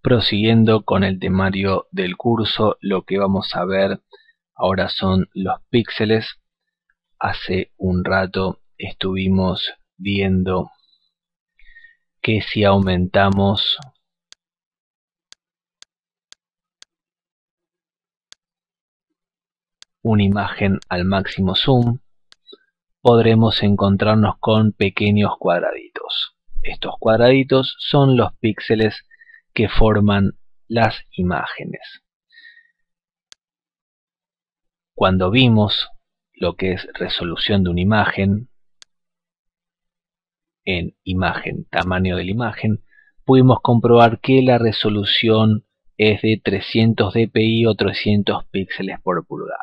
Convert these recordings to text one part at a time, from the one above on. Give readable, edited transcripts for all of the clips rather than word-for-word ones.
Prosiguiendo con el temario del curso, lo que vamos a ver ahora son los píxeles. Hace un rato estuvimos viendo que si aumentamos una imagen al máximo zoom, podremos encontrarnos con pequeños cuadraditos. Estos cuadraditos son los píxeles que forman las imágenes. Cuando vimos lo que es resolución de una imagen, en imagen, tamaño de la imagen, pudimos comprobar que la resolución es de 300 dpi o 300 píxeles por pulgada.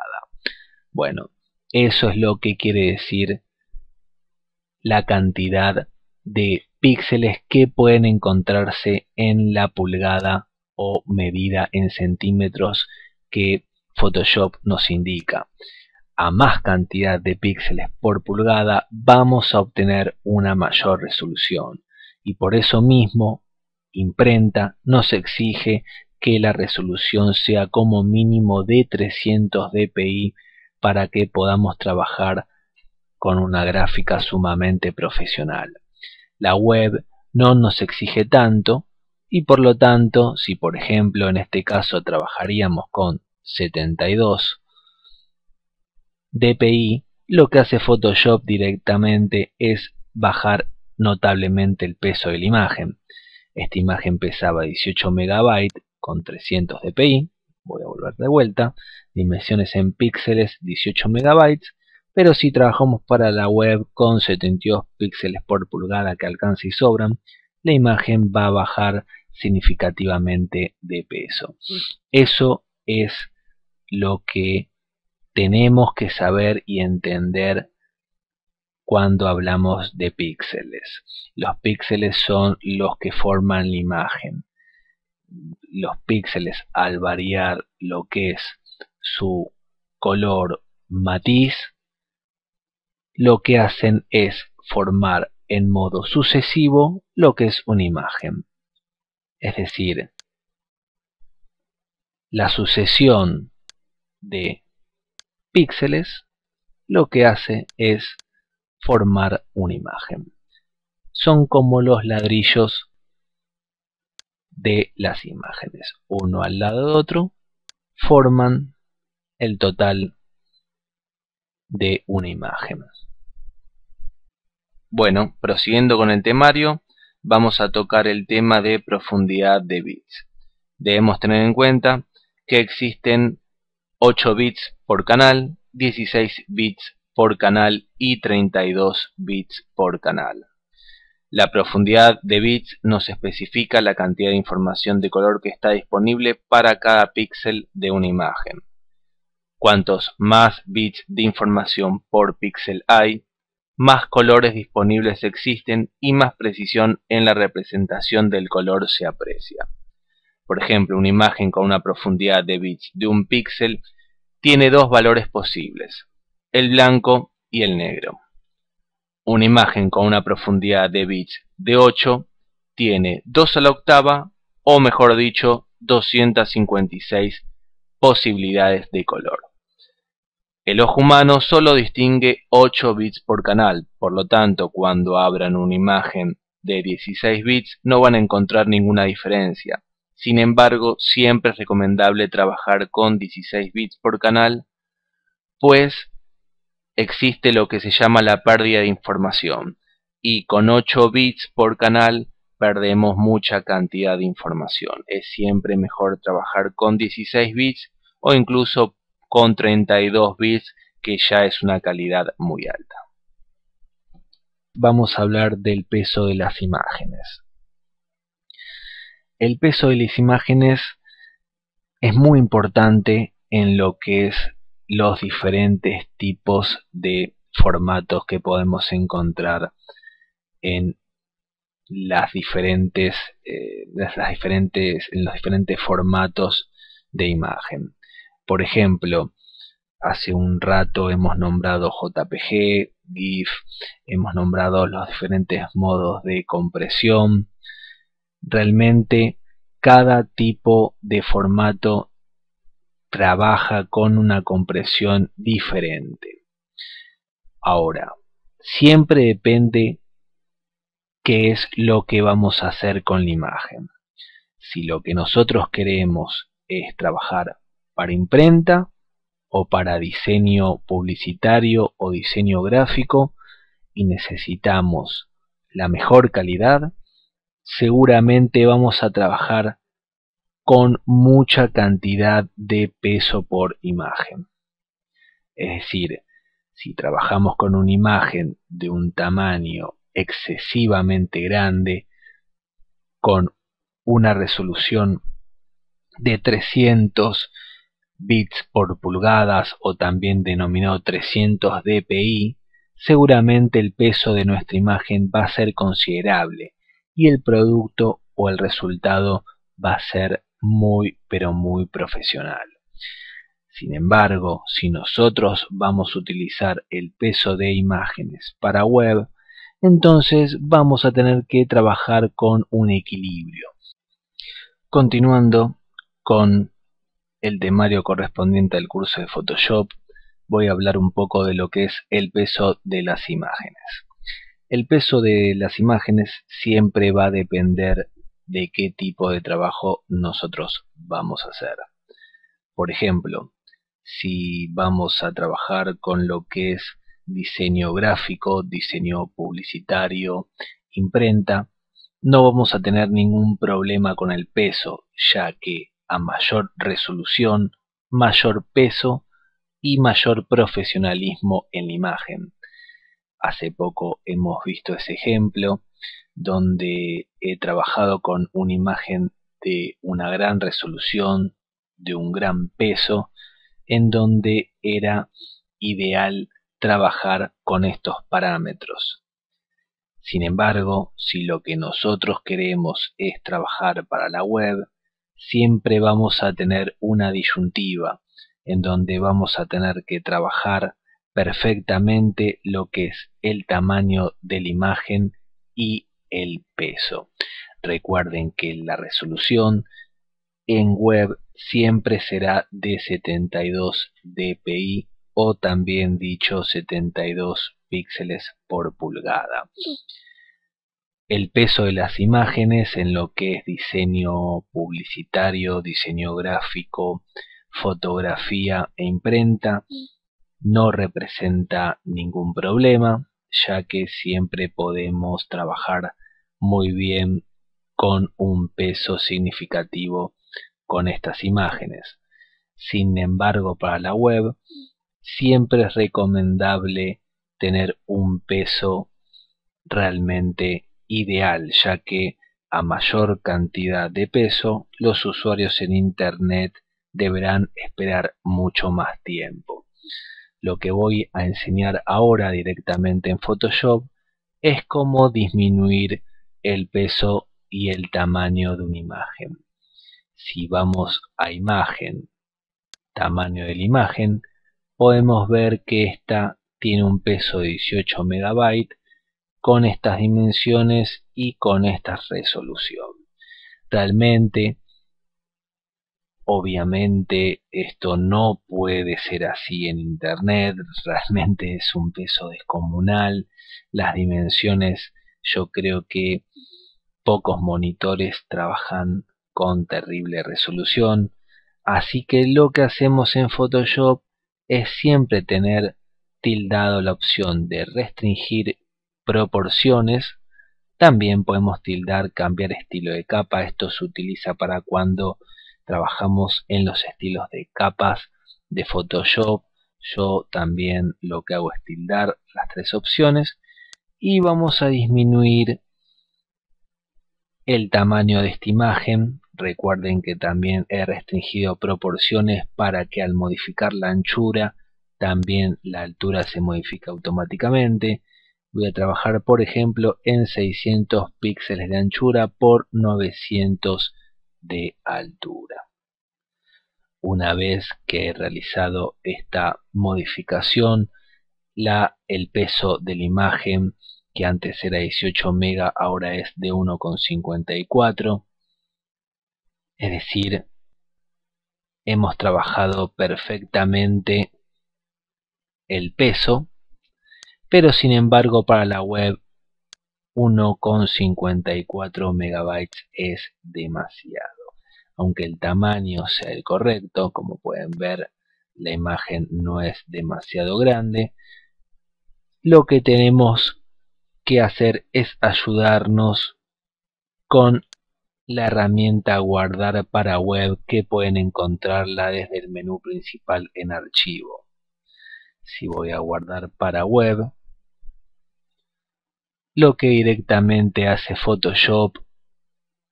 Bueno, eso es lo que quiere decir la cantidad de píxeles que pueden encontrarse en la pulgada o medida en centímetros que Photoshop nos indica. A más cantidad de píxeles por pulgada vamos a obtener una mayor resolución, y por eso mismo Imprenta nos exige que la resolución sea como mínimo de 300 dpi para que podamos trabajar con una gráfica sumamente profesional. La web no nos exige tanto, y por lo tanto, si por ejemplo en este caso trabajaríamos con 72 dpi, lo que hace Photoshop directamente es bajar notablemente el peso de la imagen. Esta imagen pesaba 18 MB con 300 dpi, voy a volver de vuelta, dimensiones en píxeles 18 MB, pero si trabajamos para la web con 72 píxeles por pulgada que alcanza y sobran, la imagen va a bajar significativamente de peso. Eso es lo que tenemos que saber y entender cuando hablamos de píxeles. Los píxeles son los que forman la imagen. Los píxeles, al variar lo que es su color matiz, lo que hacen es formar en modo sucesivo lo que es una imagen. Es decir, la sucesión de píxeles lo que hace es formar una imagen. Son como los ladrillos de las imágenes, uno al lado de otro, forman el total de una imagen. Bueno, prosiguiendo con el temario, vamos a tocar el tema de profundidad de bits. Debemos tener en cuenta que existen 8 bits por canal, 16 bits por canal y 32 bits por canal. La profundidad de bits nos especifica la cantidad de información de color que está disponible para cada píxel de una imagen. Cuantos más bits de información por píxel hay, más colores disponibles existen y más precisión en la representación del color se aprecia. Por ejemplo, una imagen con una profundidad de bits de un píxel tiene dos valores posibles, el blanco y el negro. Una imagen con una profundidad de bits de 8 tiene 2 a la octava, o mejor dicho, 256 posibilidades de color. El ojo humano solo distingue 8 bits por canal, por lo tanto, cuando abran una imagen de 16 bits no van a encontrar ninguna diferencia. Sin embargo, siempre es recomendable trabajar con 16 bits por canal, pues existe lo que se llama la pérdida de información, y con 8 bits por canal perdemos mucha cantidad de información. Es siempre mejor trabajar con 16 bits o incluso con 32 bits, que ya es una calidad muy alta. Vamos a hablar del peso de las imágenes. El peso de las imágenes es muy importante en lo que es los diferentes tipos de formatos que podemos encontrar en los diferentes formatos de imagen. Por ejemplo, hace un rato hemos nombrado JPG, GIF, hemos nombrado los diferentes modos de compresión. Realmente cada tipo de formato trabaja con una compresión diferente. Ahora, siempre depende qué es lo que vamos a hacer con la imagen. Si lo que nosotros queremos es trabajar para imprenta o para diseño publicitario o diseño gráfico y necesitamos la mejor calidad, seguramente vamos a trabajar con mucha cantidad de peso por imagen. Es decir, si trabajamos con una imagen de un tamaño excesivamente grande, con una resolución de 300 bits por pulgadas o también denominado 300 dpi, seguramente el peso de nuestra imagen va a ser considerable y el producto o el resultado va a ser muy pero muy profesional. Sin embargo, si nosotros vamos a utilizar el peso de imágenes para web, entonces vamos a tener que trabajar con un equilibrio. Continuando con el temario correspondiente al curso de Photoshop, voy a hablar un poco de lo que es el peso de las imágenes. El peso de las imágenes siempre va a depender de qué tipo de trabajo nosotros vamos a hacer. Por ejemplo, si vamos a trabajar con lo que es diseño gráfico, diseño publicitario, imprenta, no vamos a tener ningún problema con el peso, ya que a mayor resolución, mayor peso y mayor profesionalismo en la imagen. Hace poco hemos visto ese ejemplo donde he trabajado con una imagen de una gran resolución, de un gran peso, en donde era ideal trabajar con estos parámetros. Sin embargo, si lo que nosotros queremos es trabajar para la web, siempre vamos a tener una disyuntiva en donde vamos a tener que trabajar perfectamente lo que es el tamaño de la imagen y el peso. Recuerden que la resolución en web siempre será de 72 dpi o también dicho 72 píxeles por pulgada. El peso de las imágenes en lo que es diseño publicitario, diseño gráfico, fotografía e imprenta no representa ningún problema, ya que siempre podemos trabajar muy bien con un peso significativo con estas imágenes. Sin embargo, para la web siempre es recomendable tener un peso realmente ideal, ya que a mayor cantidad de peso los usuarios en internet deberán esperar mucho más tiempo. Lo que voy a enseñar ahora directamente en Photoshop es cómo disminuir el peso y el tamaño de una imagen. Si vamos a imagen, tamaño de la imagen, podemos ver que esta tiene un peso de 18 MB con estas dimensiones y con esta resolución. Realmente, obviamente, esto no puede ser así en internet, realmente es un peso descomunal. Las dimensiones, yo creo que pocos monitores trabajan con terrible resolución, así que lo que hacemos en Photoshop es siempre tener tildado la opción de restringir proporciones. También podemos tildar cambiar estilo de capa. Esto se utiliza para cuando trabajamos en los estilos de capas de Photoshop. Yo también lo que hago es tildar las tres opciones y vamos a disminuir el tamaño de esta imagen. Recuerden que también he restringido proporciones para que al modificar la anchura también la altura se modifica automáticamente. Voy a trabajar por ejemplo en 600 píxeles de anchura por 900 de altura. Una vez que he realizado esta modificación, el peso de la imagen, que antes era 18 MB, ahora es de 1,54. Es decir, hemos trabajado perfectamente el peso, pero sin embargo para la web 1,54 megabytes es demasiado. Aunque el tamaño sea el correcto, como pueden ver, la imagen no es demasiado grande. Lo que tenemos que hacer es ayudarnos con la herramienta guardar para web, que pueden encontrarla desde el menú principal en archivo. Si voy a guardar para web, lo que directamente hace Photoshop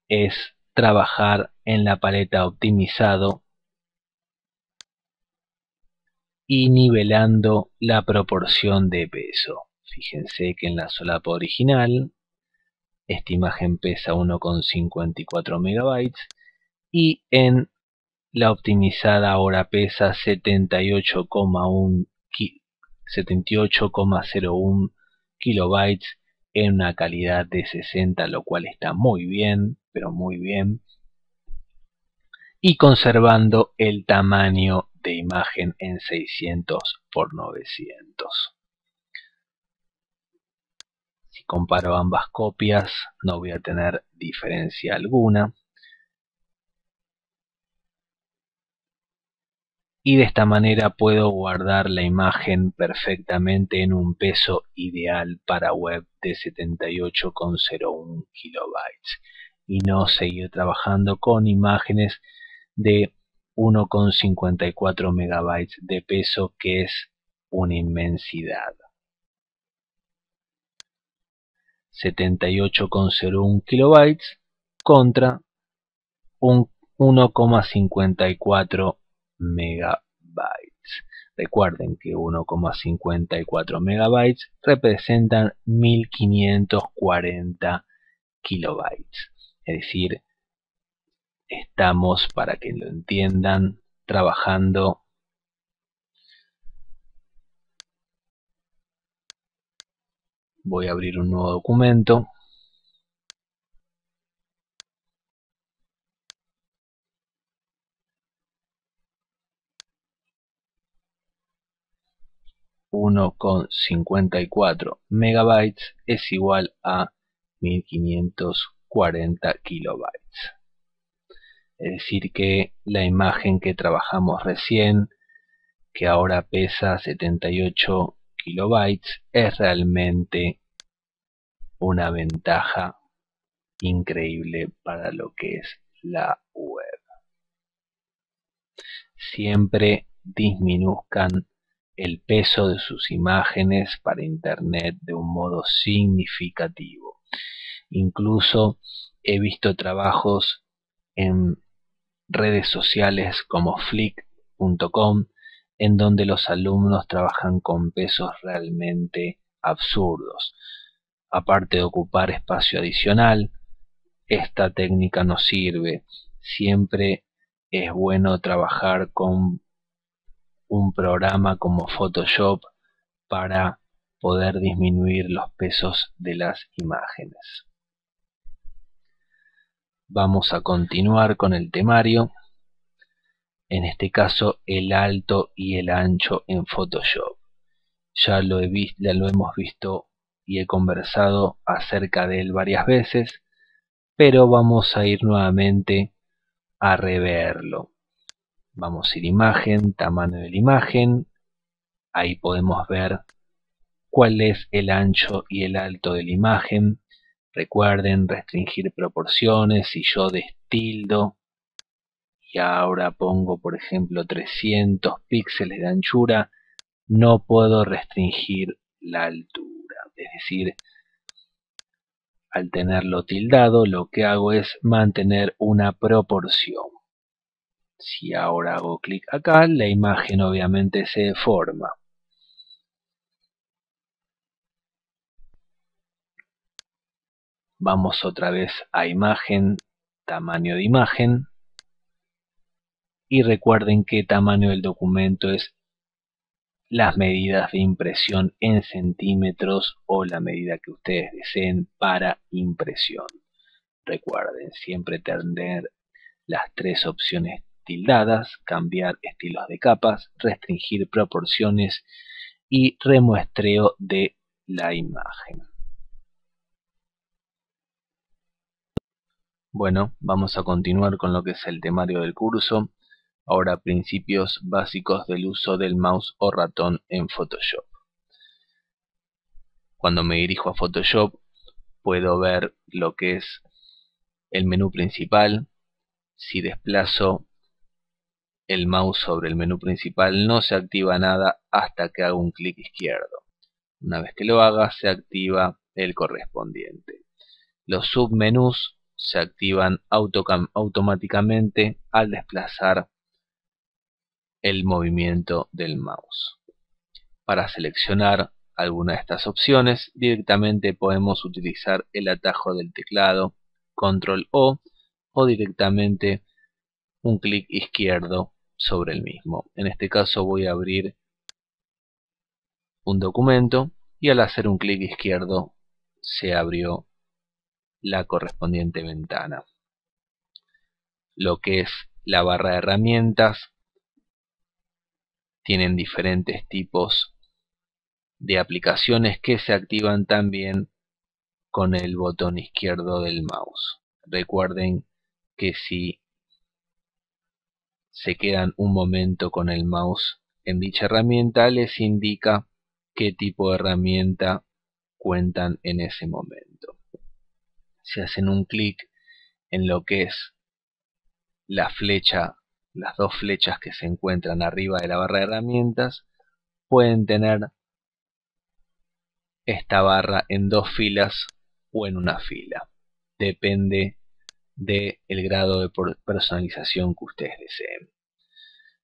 es trabajar en la paleta optimizado y nivelando la proporción de peso. Fíjense que en la solapa original esta imagen pesa 1,54 megabytes y en la optimizada ahora pesa 78,01 kilobytes en una calidad de 60, lo cual está muy bien, pero muy bien, y conservando el tamaño de imagen en 600 por 900. Si comparo ambas copias, no voy a tener diferencia alguna. Y de esta manera puedo guardar la imagen perfectamente en un peso ideal para web de 78,01 kilobytes y no seguir trabajando con imágenes de 1,54 megabytes de peso, que es una inmensidad. 78,01 kilobytes contra un 1,54 megabytes. Recuerden que 1,54 megabytes representan 1540 kilobytes. Es decir, estamos, para que lo entiendan, trabajando voy a abrir un nuevo documento. .54 megabytes es igual a 1540 kilobytes. Es decir que la imagen que trabajamos recién, que ahora pesa 78 kilobytes, es realmente una ventaja increíble para lo que es la web. Siempre disminuzcan el peso de sus imágenes para internet de un modo significativo. Incluso he visto trabajos en redes sociales como flick.com en donde los alumnos trabajan con pesos realmente absurdos. Aparte de ocupar espacio adicional, esta técnica no sirve. Siempre es bueno trabajar con un programa como Photoshop para poder disminuir los pesos de las imágenes. Vamos a continuar con el temario, en este caso el alto y el ancho en Photoshop. Ya lo hemos visto y he conversado acerca de él varias veces, pero vamos a ir nuevamente a reverlo. Vamos a ir imagen, tamaño de la imagen, ahí podemos ver cuál es el ancho y el alto de la imagen. Recuerden restringir proporciones. Si yo destildo y ahora pongo por ejemplo 300 píxeles de anchura, no puedo restringir la altura. Es decir, al tenerlo tildado, lo que hago es mantener una proporción. Si ahora hago clic acá, la imagen obviamente se deforma. Vamos otra vez a imagen, tamaño de imagen. Y recuerden que tamaño del documento es las medidas de impresión en centímetros o la medida que ustedes deseen para impresión. Recuerden siempre tener las tres opciones tildadas, cambiar estilos de capas, restringir proporciones y remuestreo de la imagen. Bueno, vamos a continuar con lo que es el temario del curso. Ahora, principios básicos del uso del mouse o ratón en Photoshop. Cuando me dirijo a Photoshop, puedo ver lo que es el menú principal. Si desplazo el mouse sobre el menú principal, no se activa nada hasta que haga un clic izquierdo. Una vez que lo haga, se activa el correspondiente. Los submenús se activan automáticamente al desplazar el movimiento del mouse. Para seleccionar alguna de estas opciones, directamente podemos utilizar el atajo del teclado Control o directamente un clic izquierdo sobre el mismo. En este caso voy a abrir un documento y al hacer un clic izquierdo se abrió la correspondiente ventana. Lo que es la barra de herramientas tienen diferentes tipos de aplicaciones que se activan también con el botón izquierdo del mouse. Recuerden que si se quedan un momento con el mouse en dicha herramienta, les indica qué tipo de herramienta cuentan en ese momento. Si hacen un clic en lo que es la flecha, las dos flechas que se encuentran arriba de la barra de herramientas, pueden tener esta barra en dos filas o en una fila. Depende del grado de personalización que ustedes deseen.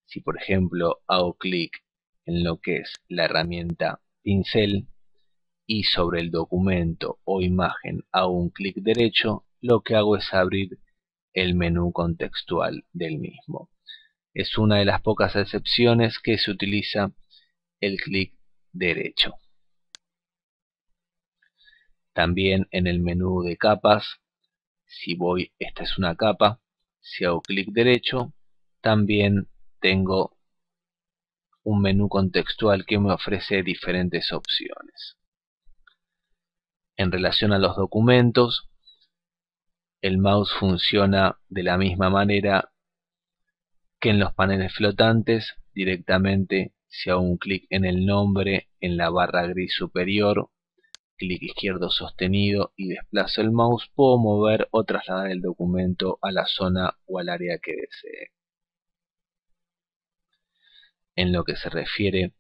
Si por ejemplo hago clic en lo que es la herramienta pincel y sobre el documento o imagen hago un clic derecho, lo que hago es abrir el menú contextual del mismo. Es una de las pocas excepciones que se utiliza el clic derecho. También en el menú de capas, esta es una capa, si hago clic derecho, también tengo un menú contextual que me ofrece diferentes opciones. En relación a los documentos, el mouse funciona de la misma manera que en los paneles flotantes. Directamente, si hago un clic en el nombre en la barra gris superior, clic izquierdo sostenido y desplazo el mouse, puedo mover o trasladar el documento a la zona o al área que desee. En lo que se refiere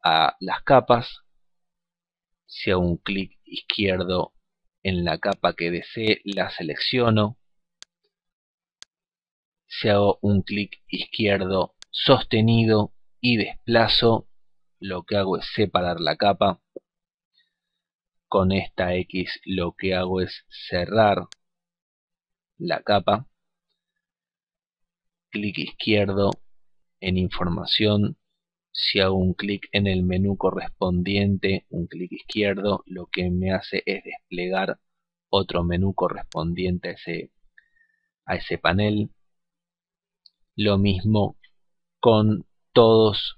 a las capas, si hago un clic izquierdo en la capa que desee, la selecciono. Si hago un clic izquierdo sostenido y desplazo, lo que hago es separar la capa. Con esta X lo que hago es cerrar la capa. Clic izquierdo en información. Si hago un clic en el menú correspondiente, un clic izquierdo, lo que me hace es desplegar otro menú correspondiente a ese panel. Lo mismo con todos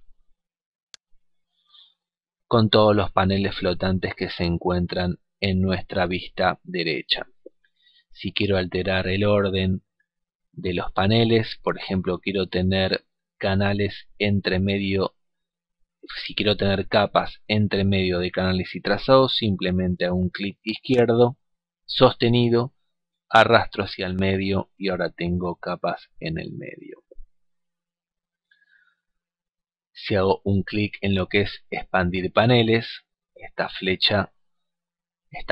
los paneles flotantes que se encuentran en nuestra vista derecha. Si quiero alterar el orden de los paneles, por ejemplo, quiero tener canales entre medio, si quiero tener capas entre medio de canales y trazados, simplemente hago un clic izquierdo sostenido, arrastro hacia el medio y ahora tengo capas en el medio. Si hago un clic en lo que es expandir paneles, esta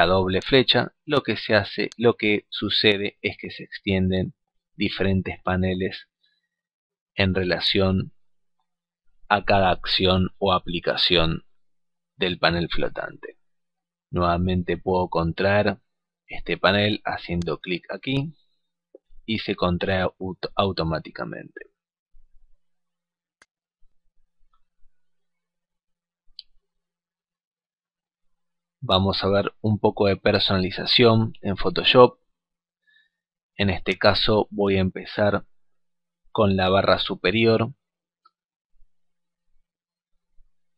doble flecha, lo que sucede es que se extienden diferentes paneles en relación a cada acción o aplicación del panel flotante. Nuevamente puedo contraer este panel haciendo clic aquí y se contrae automáticamente. Vamos a ver un poco de personalización en Photoshop. En este caso voy a empezar con la barra superior.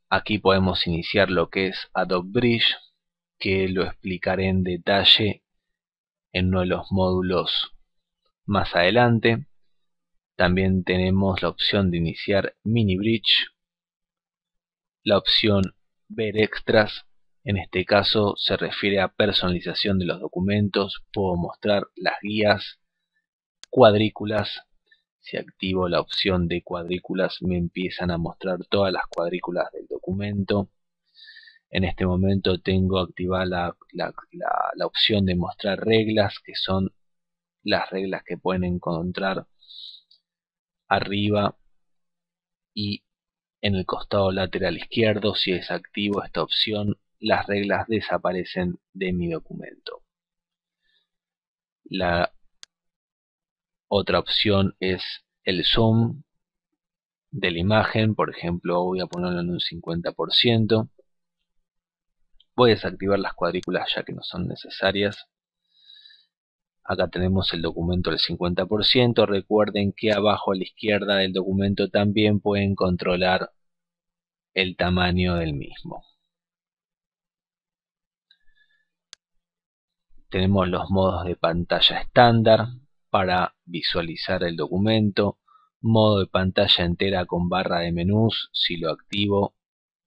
Aquí podemos iniciar lo que es Adobe Bridge, que lo explicaré en detalle en uno de los módulos más adelante. También tenemos la opción de iniciar Mini Bridge, la opción Ver extras. En este caso se refiere a personalización de los documentos. Puedo mostrar las guías, cuadrículas. Si activo la opción de cuadrículas me empiezan a mostrar todas las cuadrículas del documento. En este momento tengo activada la opción de mostrar reglas, que son las reglas que pueden encontrar arriba y en el costado lateral izquierdo. Si desactivo esta opción, las reglas desaparecen de mi documento. La otra opción es el zoom de la imagen. Por ejemplo, voy a ponerlo en un 50%. Voy a desactivar las cuadrículas ya que no son necesarias. Acá tenemos el documento del 50%. Recuerden que abajo a la izquierda del documento también pueden controlar el tamaño del mismo. Tenemos los modos de pantalla estándar para visualizar el documento. Modo de pantalla entera con barra de menús. Si lo activo,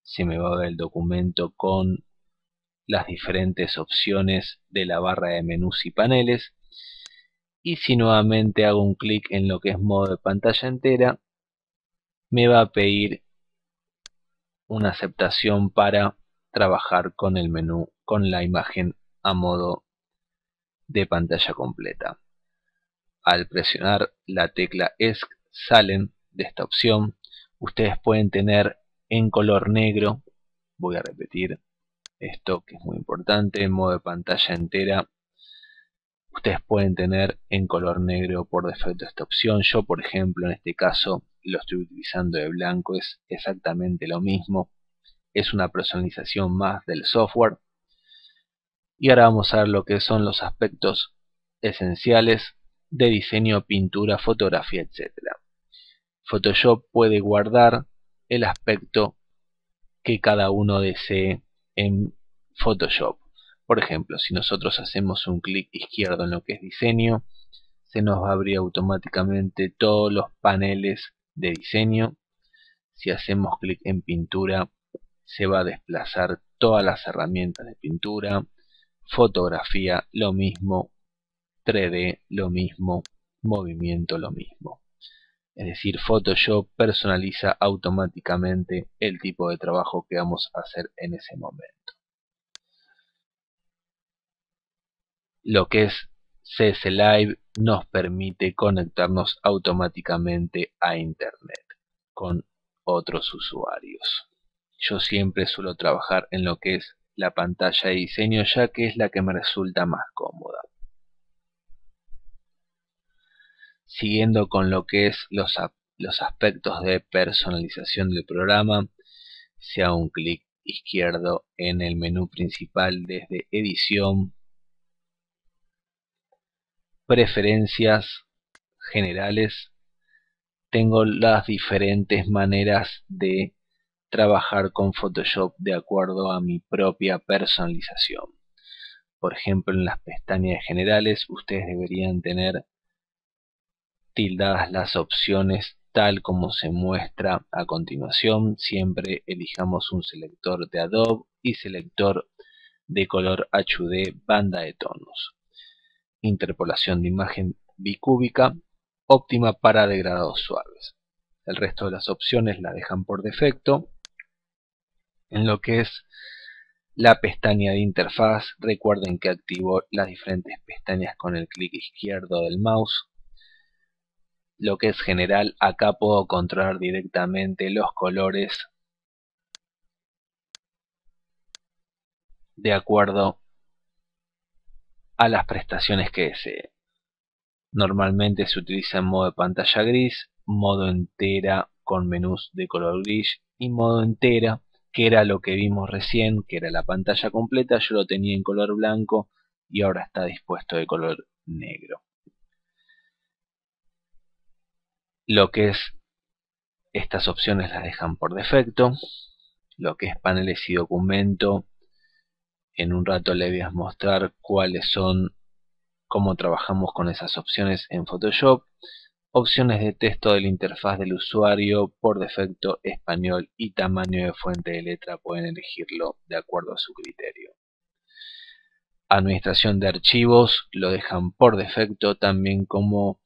se me va a ver el documento con las diferentes opciones de la barra de menús y paneles. Y si nuevamente hago un clic en lo que es modo de pantalla entera, me va a pedir una aceptación para trabajar con el menú, con la imagen a modo de pantalla completa. Al presionar la tecla ESC salen de esta opción. Ustedes pueden tener en color negro. Voy a repetir esto que es muy importante. En modo de pantalla entera, ustedes pueden tener en color negro por defecto esta opción. Yo, por ejemplo, en este caso lo estoy utilizando de blanco. Es exactamente lo mismo. Es una personalización más del software. Y ahora vamos a ver lo que son los aspectos esenciales de diseño, pintura, fotografía, etc. Photoshop puede guardar el aspecto que cada uno desee en Photoshop. Por ejemplo, si nosotros hacemos un clic izquierdo en lo que es diseño, se nos va a abrir automáticamente todos los paneles de diseño. Si hacemos clic en pintura, se va a desplazar todas las herramientas de pintura. Fotografía, lo mismo. 3D, lo mismo. Movimiento, lo mismo. Es decir, Photoshop personaliza automáticamente el tipo de trabajo que vamos a hacer en ese momento. Lo que es CS Live nos permite conectarnos automáticamente a Internet con otros usuarios. Yo siempre suelo trabajar en lo que es la pantalla de diseño, ya que es la que me resulta más cómoda. Siguiendo con lo que es los aspectos de personalización del programa, se haga un clic izquierdo en el menú principal desde edición, preferencias generales. Tengo las diferentes maneras de trabajar con Photoshop de acuerdo a mi propia personalización. Por ejemplo, en las pestañas generales ustedes deberían tener tildadas las opciones tal como se muestra a continuación. Siempre elijamos un selector de Adobe y selector de color HUD banda de tonos. Interpolación de imagen bicúbica, óptima para degradados suaves. El resto de las opciones la dejan por defecto. En lo que es la pestaña de interfaz, recuerden que activo las diferentes pestañas con el clic izquierdo del mouse. Lo que es general, acá puedo controlar directamente los colores de acuerdo a las prestaciones que desee. Normalmente se utiliza en modo de pantalla gris, modo entera con menús de color gris y modo entera, que era lo que vimos recién, que era la pantalla completa. Yo lo tenía en color blanco y ahora está dispuesto de color negro. Lo que es estas opciones las dejan por defecto. Lo que es paneles y documento, en un rato le voy a mostrar cuáles son, cómo trabajamos con esas opciones en Photoshop. Opciones de texto de la interfaz del usuario, por defecto español y tamaño de fuente de letra, pueden elegirlo de acuerdo a su criterio. Administración de archivos lo dejan por defecto, también como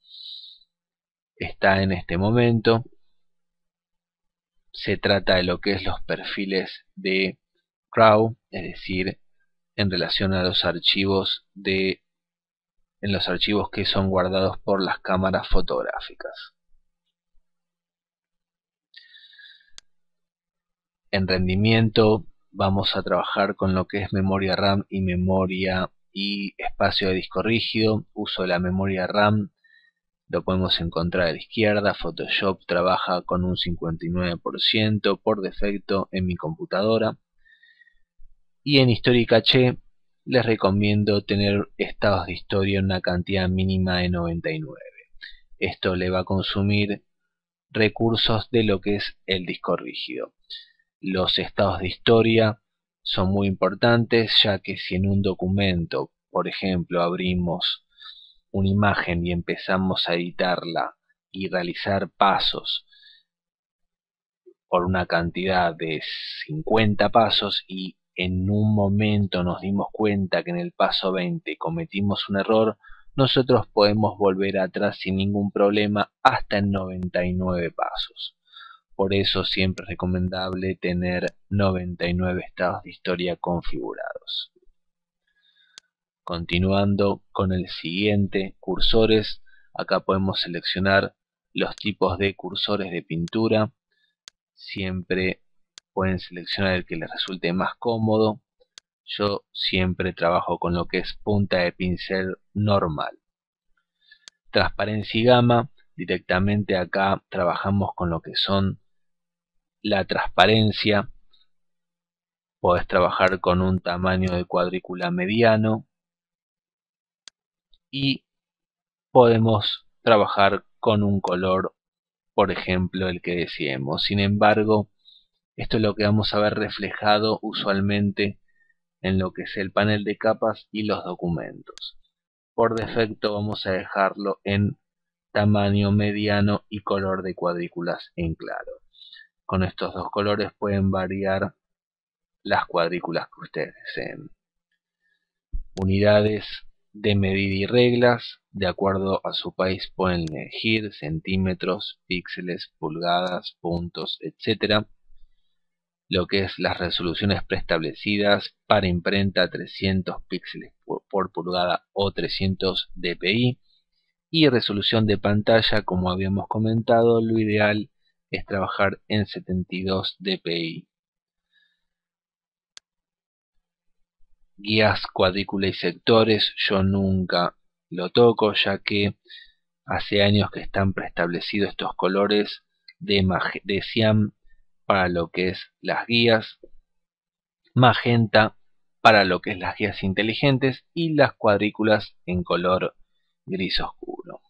está en este momento. Se trata de lo que es los perfiles de RAW, es decir, en relación a los archivos en los archivos que son guardados por las cámaras fotográficas. En rendimiento vamos a trabajar con lo que es memoria RAM y memoria y espacio de disco rígido. Uso de la memoria RAM lo podemos encontrar a la izquierda. Photoshop trabaja con un 59% por defecto en mi computadora. Y en historia y caché les recomiendo tener estados de historia en una cantidad mínima de 99. Esto le va a consumir recursos de lo que es el disco rígido. Los estados de historia son muy importantes, ya que si en un documento, por ejemplo, abrimos una imagen y empezamos a editarla y realizar pasos por una cantidad de 50 pasos y en un momento nos dimos cuenta que en el paso 20 cometimos un error, nosotros podemos volver atrás sin ningún problema hasta en 99 pasos. Por eso siempre es recomendable tener 99 estados de historia configurados. Continuando con el siguiente, cursores. Acá podemos seleccionar los tipos de cursores de pintura. Siempre pueden seleccionar el que les resulte más cómodo. Yo siempre trabajo con lo que es punta de pincel normal. Transparencia y gama. Directamente acá trabajamos con lo que son la transparencia. Podés trabajar con un tamaño de cuadrícula mediano. Y podemos trabajar con un color, por ejemplo, el que deseemos. Sin embargo, esto es lo que vamos a ver reflejado usualmente en lo que es el panel de capas y los documentos. Por defecto vamos a dejarlo en tamaño mediano y color de cuadrículas en claro. Con estos dos colores pueden variar las cuadrículas que ustedes deseen. Unidades de medida y reglas. De acuerdo a su país pueden elegir centímetros, píxeles, pulgadas, puntos, etc. Lo que es las resoluciones preestablecidas para imprenta, 300 píxeles por pulgada o 300 dpi. Y resolución de pantalla, como habíamos comentado, lo ideal es trabajar en 72 dpi. Guías, cuadrícula y sectores, yo nunca lo toco, ya que hace años que están preestablecidos estos colores de cian para lo que es las guías, magenta para lo que es las guías inteligentes y las cuadrículas en color gris oscuro.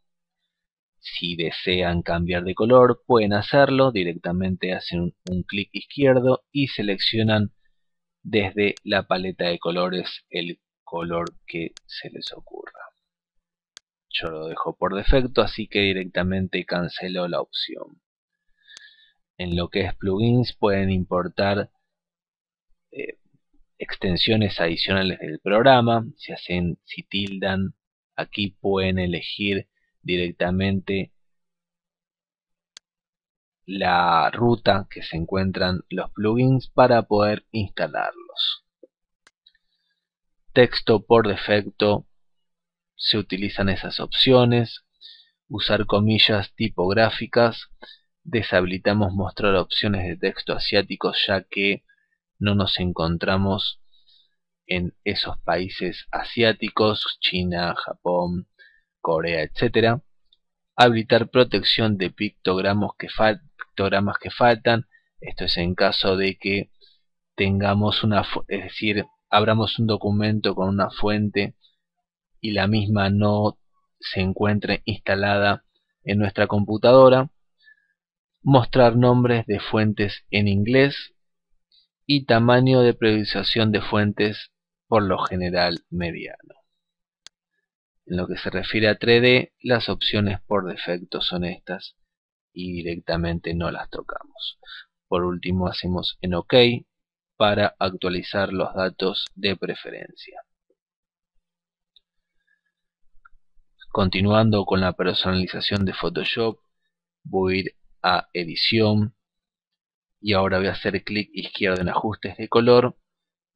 Si desean cambiar de color pueden hacerlo, directamente hacen un clic izquierdo y seleccionan desde la paleta de colores el color que se les ocurra. Yo lo dejo por defecto, así que directamente cancelo la opción. En lo que es plugins pueden importar extensiones adicionales del programa. Si tildan, aquí pueden elegir directamente la ruta que se encuentran los plugins para poder instalarlos. Texto por defecto, se utilizan esas opciones. Usar comillas tipográficas. Deshabilitamos mostrar opciones de texto asiáticos, ya que no nos encontramos en esos países asiáticos, China, Japón, Corea, etc. Habilitar protección de pictogramas que faltan. Esto es en caso de que tengamos es decir, abramos un documento con una fuente y la misma no se encuentre instalada en nuestra computadora. mostrar nombres de fuentes en inglés y tamaño de priorización de fuentes, por lo general mediano. En lo que se refiere a 3D, las opciones por defecto son estas y directamente no las tocamos. Por último, hacemos en OK para actualizar los datos de preferencia. Continuando con la personalización de Photoshop, voy a ir a edición y ahora voy a hacer clic izquierdo en ajustes de color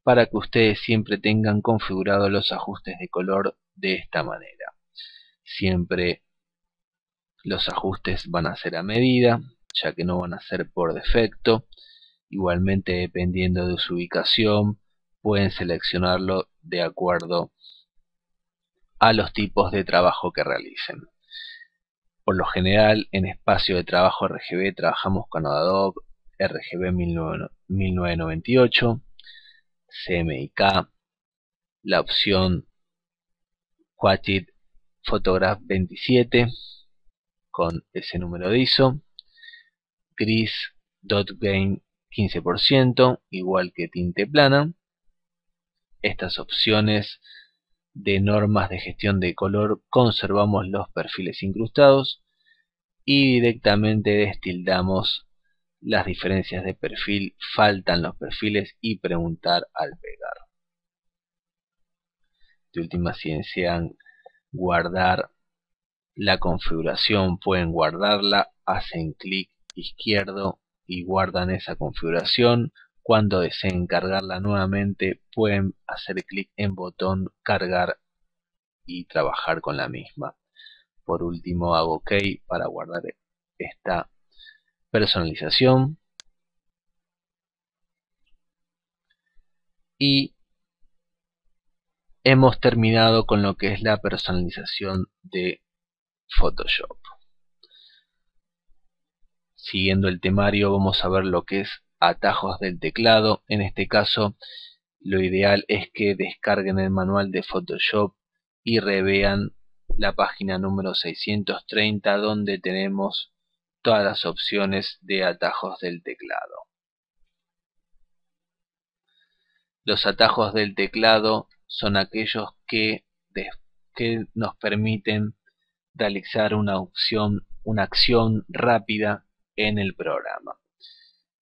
para que ustedes siempre tengan configurados los ajustes de color de esta manera. Siempre los ajustes van a ser a medida, ya que no van a ser por defecto. Igualmente, dependiendo de su ubicación, pueden seleccionarlo de acuerdo a los tipos de trabajo que realicen. Por lo general, en espacio de trabajo RGB trabajamos con Adobe RGB 1998, CMYK, la opción Quality Photograph 27 con ese número de ISO, gris dot gain 15%, igual que tinte plana. Estas opciones de normas de gestión de color conservamos los perfiles incrustados y directamente destildamos las diferencias de perfil, faltan los perfiles y preguntar al pegar. De última, si desean guardar la configuración, pueden guardarla, hacen clic izquierdo y guardan esa configuración. Cuando deseen cargarla nuevamente, pueden hacer clic en botón cargar y trabajar con la misma. Por último, hago OK para guardar esta personalización. Y hemos terminado con lo que es la personalización de Photoshop. Siguiendo el temario, vamos a ver lo que es atajos del teclado. En este caso, lo ideal es que descarguen el manual de Photoshop y revean la página número 630, donde tenemos todas las opciones de atajos del teclado. Los atajos del teclado son aquellos que nos permiten realizar una acción rápida en el programa.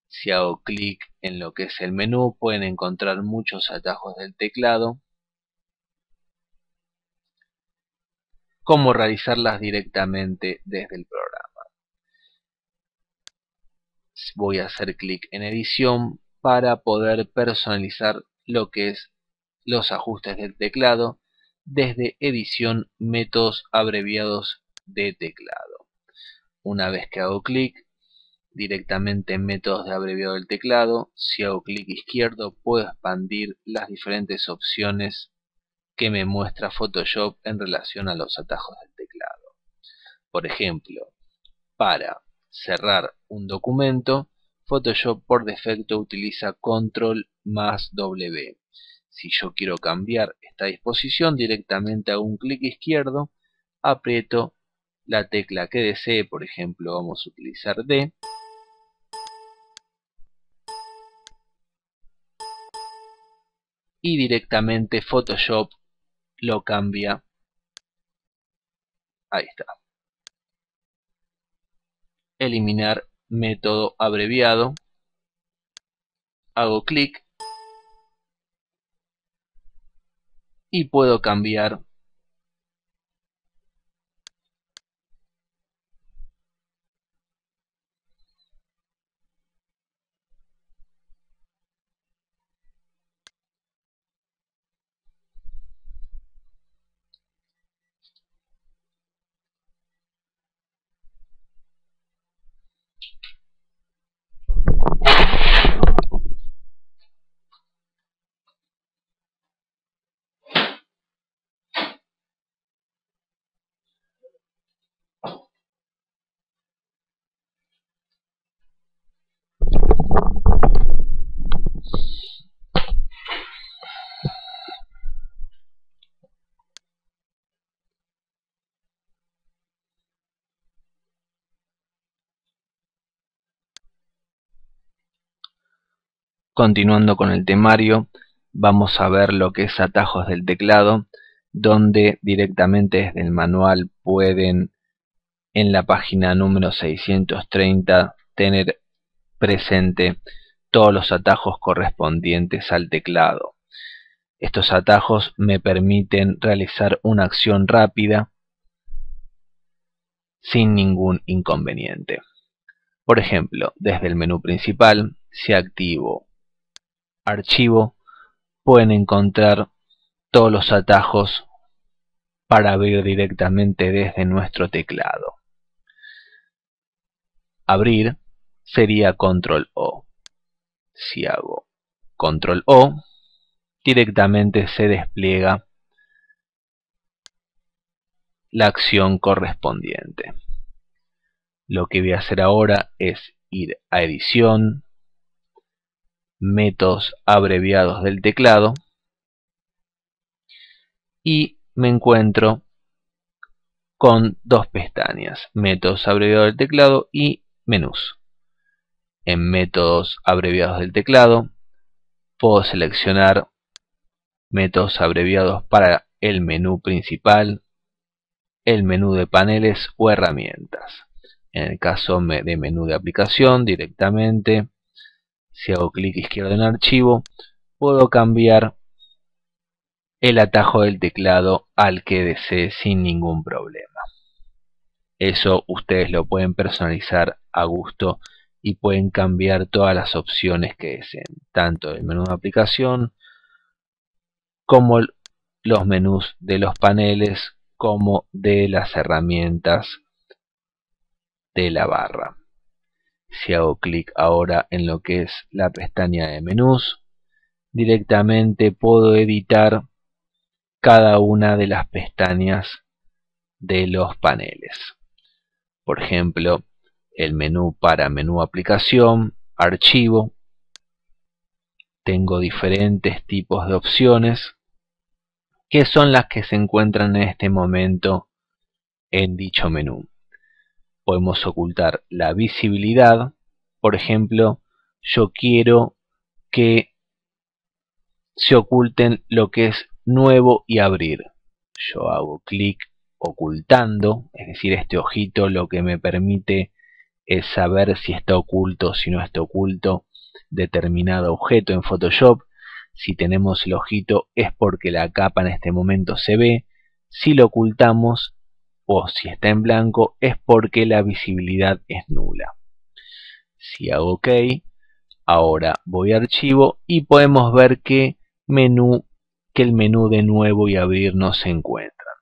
Si hago clic en lo que es el menú, pueden encontrar muchos atajos del teclado, cómo realizarlas directamente desde el programa. Voy a hacer clic en edición para poder personalizar lo que es los ajustes del teclado desde edición, métodos abreviados de teclado. Una vez que hago clic directamente en métodos de abreviado del teclado, si hago clic izquierdo puedo expandir las diferentes opciones que me muestra Photoshop en relación a los atajos del teclado. Por ejemplo, para cerrar un documento, Photoshop por defecto utiliza Control más W. Si yo quiero cambiar esta disposición, directamente hago un clic izquierdo, aprieto la tecla que desee, por ejemplo vamos a utilizar D, y directamente Photoshop lo cambia. Ahí está. Eliminar método abreviado. Hago clic y puedo cambiar Continuando con el temario, vamos a ver lo que es atajos del teclado, donde directamente desde el manual pueden, en la página número 630, tener presente todos los atajos correspondientes al teclado. Estos atajos me permiten realizar una acción rápida sin ningún inconveniente. Por ejemplo, desde el menú principal, si activo Archivo, pueden encontrar todos los atajos para abrir directamente desde nuestro teclado. Abrir sería Control O. Si hago Control O, directamente se despliega la acción correspondiente. Lo que voy a hacer ahora es ir a Edición, Métodos abreviados del teclado, y me encuentro con dos pestañas: Métodos abreviados del teclado y Menús. En Métodos abreviados del teclado puedo seleccionar métodos abreviados para el menú principal, el menú de paneles o herramientas. En el caso de menú de aplicación, directamente, si hago clic izquierdo en archivo, puedo cambiar el atajo del teclado al que desee sin ningún problema. Eso ustedes lo pueden personalizar a gusto y pueden cambiar todas las opciones que deseen, tanto el menú de aplicación como los menús de los paneles, como de las herramientas de la barra. Si hago clic ahora en lo que es la pestaña de menús, directamente puedo editar cada una de las pestañas de los paneles. Por ejemplo, el menú para menú aplicación, archivo. Tengo diferentes tipos de opciones que son las que se encuentran en este momento en dicho menú. Podemos ocultar la visibilidad. Por ejemplo, yo quiero que se oculten lo que es nuevo y abrir. Yo hago clic ocultando, es decir, este ojito lo que me permite es saber si está oculto o si no está oculto determinado objeto en Photoshop. Si tenemos el ojito es porque la capa en este momento se ve. Si lo ocultamos o si está en blanco es porque la visibilidad es nula. Si hago OK, ahora voy a archivo y podemos ver que el menú de nuevo y abrir no se encuentran.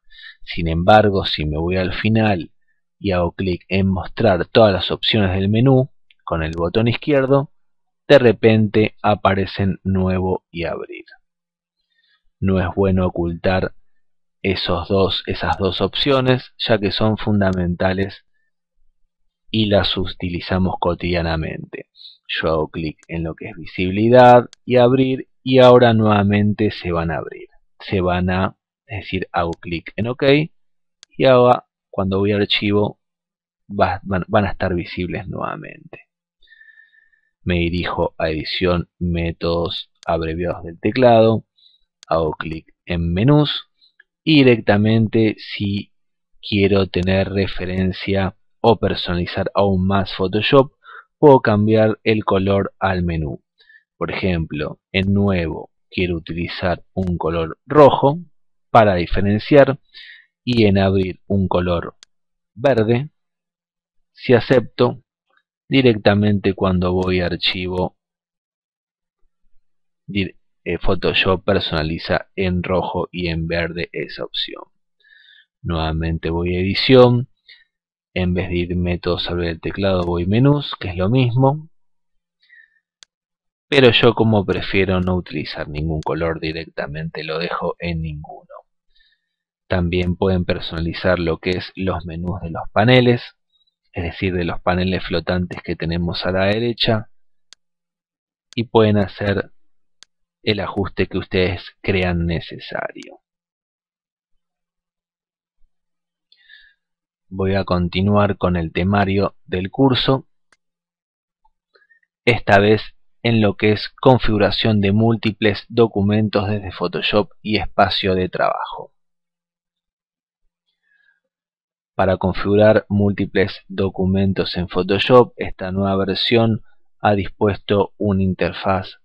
Sin embargo, si me voy al final y hago clic en mostrar todas las opciones del menú con el botón izquierdo, de repente aparecen nuevo y abrir. No es bueno ocultar esas dos opciones, ya que son fundamentales y las utilizamos cotidianamente. Yo hago clic en lo que es visibilidad y abrir, y ahora nuevamente se van a abrir. Es decir, hago clic en OK y ahora cuando voy a archivo van a estar visibles nuevamente. Me dirijo a edición, métodos abreviados del teclado, hago clic en menús y directamente, si quiero tener referencia o personalizar aún más Photoshop, puedo cambiar el color al menú. Por ejemplo, en nuevo quiero utilizar un color rojo para diferenciar, y en abrir un color verde. Si acepto, directamente cuando voy a archivo, Photoshop personaliza en rojo y en verde esa opción. Nuevamente voy a edición, en vez de ir métodos sobre el teclado voy menús, que es lo mismo, pero yo, como prefiero no utilizar ningún color, directamente lo dejo en ninguno. También pueden personalizar lo que es los menús de los paneles, es decir, de los paneles flotantes que tenemos a la derecha, y pueden hacer el ajuste que ustedes crean necesario. Voy a continuar con el temario del curso. Esta vez en lo que es configuración de múltiples documentos desde Photoshop y espacio de trabajo. Para configurar múltiples documentos en Photoshop, esta nueva versión ha dispuesto una interfaz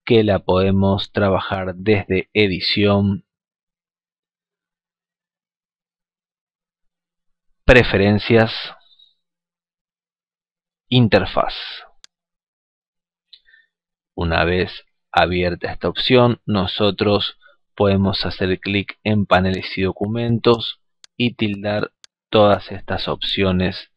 que la podemos trabajar desde edición, preferencias, interfaz. Una vez abierta esta opción, nosotros podemos hacer clic en paneles y documentos y tildar todas estas opciones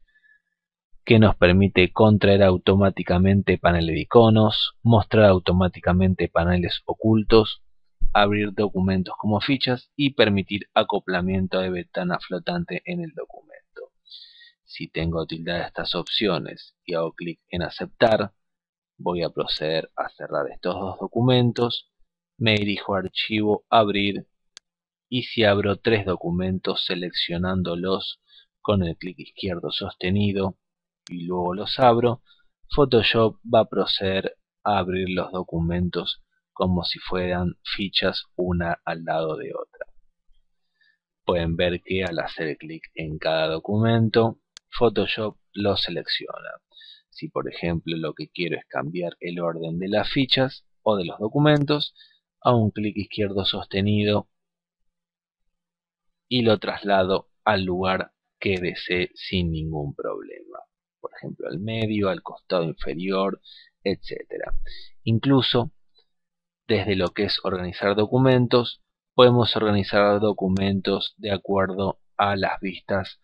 que nos permite contraer automáticamente paneles de iconos, mostrar automáticamente paneles ocultos, abrir documentos como fichas y permitir acoplamiento de ventana flotante en el documento. Si tengo tildadas estas opciones y hago clic en aceptar, voy a proceder a cerrar estos dos documentos, me dirijo a archivo, abrir, y si abro tres documentos seleccionándolos con el clic izquierdo sostenido y luego los abro, Photoshop va a proceder a abrir los documentos como si fueran fichas una al lado de otra. Pueden ver que al hacer clic en cada documento, Photoshop lo selecciona. Si por ejemplo lo que quiero es cambiar el orden de las fichas o de los documentos, hago un clic izquierdo sostenido y lo traslado al lugar que desee sin ningún problema. Por ejemplo al medio, al costado inferior, etc. Incluso desde lo que es organizar documentos, podemos organizar documentos de acuerdo a las vistas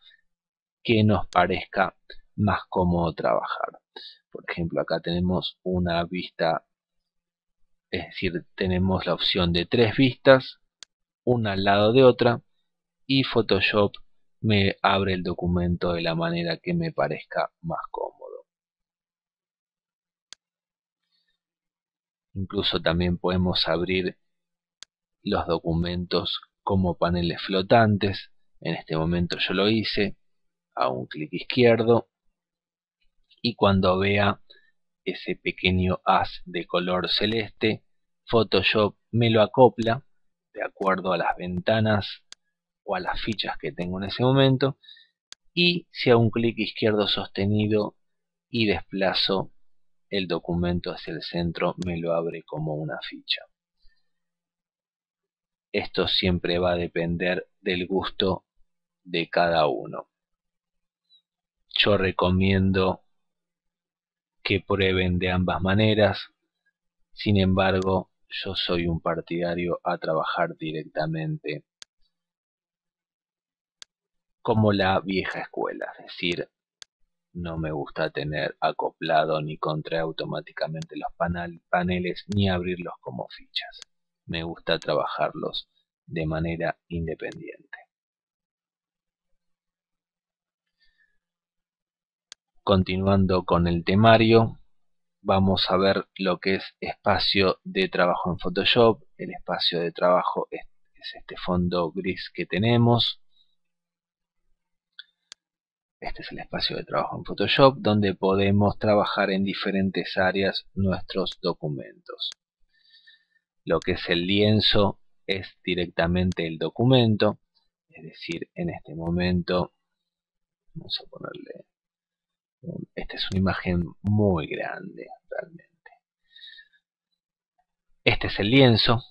que nos parezca más cómodo trabajar. Por ejemplo, acá tenemos una vista, es decir, tenemos la opción de tres vistas, una al lado de otra, y Photoshop me abre el documento de la manera que me parezca más cómodo. Incluso también podemos abrir los documentos como paneles flotantes. En este momento yo lo hice, hago un clic izquierdo y cuando vea ese pequeño haz de color celeste, Photoshop me lo acopla de acuerdo a las ventanas o a las fichas que tengo en ese momento, y si hago un clic izquierdo sostenido y desplazo el documento hacia el centro, me lo abre como una ficha. Esto siempre va a depender del gusto de cada uno. Yo recomiendo que prueben de ambas maneras. Sin embargo, yo soy un partidario a trabajar directamente como la vieja escuela, es decir, no me gusta tener acoplado ni contraer automáticamente los paneles ni abrirlos como fichas. Me gusta trabajarlos de manera independiente. Continuando con el temario, vamos a ver lo que es espacio de trabajo en Photoshop. El espacio de trabajo es este fondo gris que tenemos. Este es el espacio de trabajo en Photoshop, donde podemos trabajar en diferentes áreas nuestros documentos. Lo que es el lienzo es directamente el documento, es decir, en este momento vamos a ponerle, esta es una imagen muy grande realmente. Este es el lienzo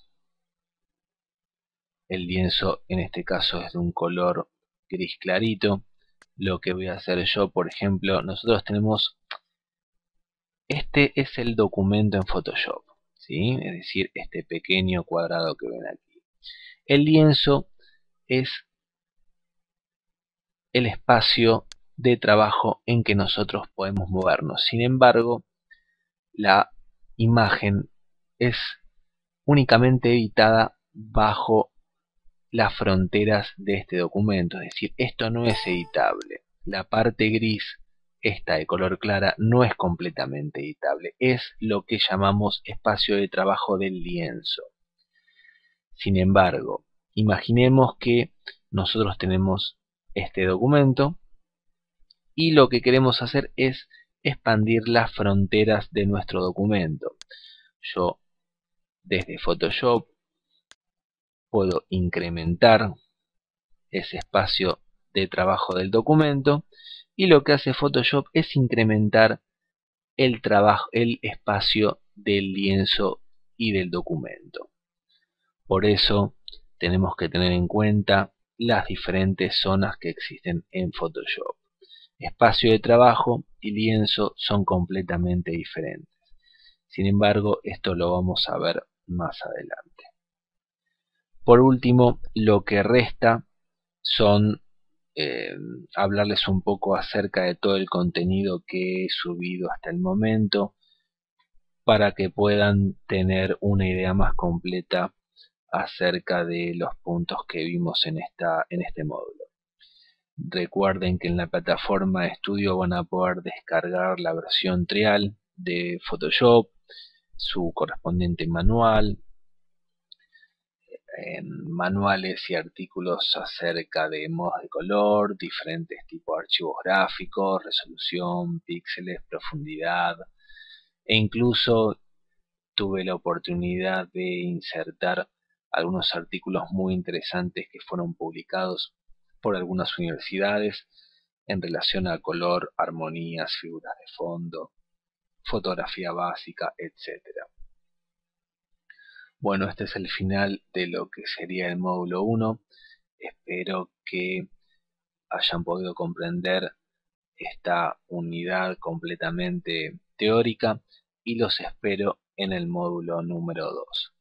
en este caso es de un color gris clarito. Lo que voy a hacer yo, por ejemplo, nosotros tenemos, este es el documento en Photoshop, ¿sí? Es decir, este pequeño cuadrado que ven aquí. El lienzo es el espacio de trabajo en que nosotros podemos movernos. Sin embargo, la imagen es únicamente editada bajo las fronteras de este documento, es decir, esto no es editable. La parte gris, esta de color clara, no es completamente editable, es lo que llamamos espacio de trabajo del lienzo. Sin embargo, imaginemos que nosotros tenemos este documento y lo que queremos hacer es expandir las fronteras de nuestro documento. Yo desde Photoshop puedo incrementar ese espacio de trabajo del documento, y lo que hace Photoshop es incrementar el espacio del lienzo y del documento. Por eso tenemos que tener en cuenta las diferentes zonas que existen en Photoshop. Espacio de trabajo y lienzo son completamente diferentes. Sin embargo, esto lo vamos a ver más adelante. Por último, lo que resta son hablarles un poco acerca de todo el contenido que he subido hasta el momento, para que puedan tener una idea más completa acerca de los puntos que vimos en este módulo. Recuerden que en la plataforma de estudio van a poder descargar la versión trial de Photoshop, su correspondiente manual, manuales y artículos acerca de modos de color, diferentes tipos de archivos gráficos, resolución, píxeles, profundidad, e incluso tuve la oportunidad de insertar algunos artículos muy interesantes que fueron publicados por algunas universidades en relación a color, armonías, figuras de fondo, fotografía básica, etcétera. Bueno, este es el final de lo que sería el módulo 1. Espero que hayan podido comprender esta unidad completamente teórica y los espero en el módulo número 2.